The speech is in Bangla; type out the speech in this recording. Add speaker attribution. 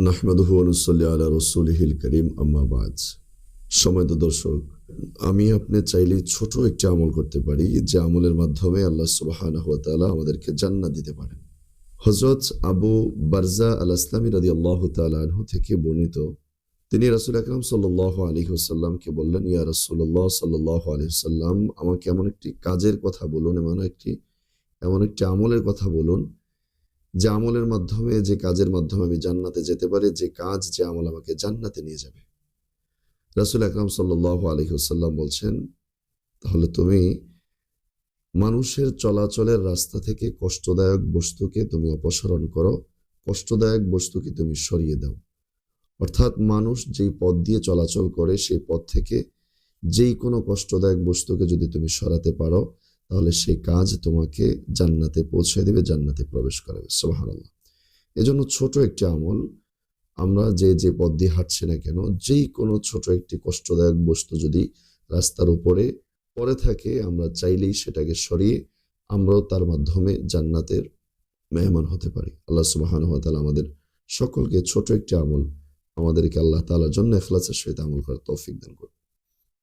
Speaker 1: নাহমাদুহু ওয়া নুসাল্লি আলা রাসূলিহিল কারীম আম্মা বাদ। সম্মানিত দর্শক, আমি আপনি চাইলে ছোট একটি আমল করতে পারি, যে আমলের মাধ্যমে আল্লাহ সুবহানাহু ওয়া তাআলা আমাদেরকে জান্নাত দিতে পারেন। হযরত আবু বারজা আল আসলামী রাদিয়াল্লাহু তাআলা আনহু থেকে বর্ণিত, তিনি রাসূল আকরাম সাল্লাল্লাহু আলাইহি ওয়াসাল্লামকে বললেন, ইয়া রাসূলুল্লাহ সাল্লাল্লাহু আলাইহি ওয়াসাল্লাম, আমাকে এমন একটি কাজের কথা বলুন, এমন একটি আমলের কথা বলুন, যে আমলের মাধ্যমে, যে কাজের মাধ্যমে আমি জান্নাতে যেতে পারি, যে কাজ, যে আমল আমাকে জান্নাতে নিয়ে যাবে। রাসূল আকরাম সাল্লাল্লাহু আলাইহি ওয়াসাল্লাম বলছেন, তাহলে তুমি মানুষের চলাচলের রাস্তা থেকে কষ্টদায়ক বস্তুকে তুমি অপসারণ করো, কষ্টদায়ক বস্তুকে তুমি সরিয়ে দাও। অর্থাৎ মানুষ যেই পথ দিয়ে চলাচল করে সেই পথ থেকে যেই কোনো কষ্টদায়ক বস্তুকে যদি তুমি সরাতে পারো, তাহলে সেই কাজ তোমাকে জান্নাতে পৌঁছে দেবে, জান্নাতে প্রবেশ করাবে। সুবহানাল্লাহ। এজন্য ছোট একটি আমল, আমরা যে পথ দিয়ে হাঁটছি না কেন, যেই কোনো ছোট একটি কষ্টদায়ক বস্তু যদি রাস্তার উপরে পড়ে থাকে, আমরা চাইলেই সেটাকে সরিয়ে আমরাও তার মাধ্যমে জান্নাতের মেহমান হতে পারি। আল্লাহ সুবহানাহু ওয়া তাআলা আমাদের সকলকে ছোট একটি আমল, আমাদেরকে আল্লাহ তাআলার জন্য ইখলাসের সহিত আমল করার তৌফিক দান করুন।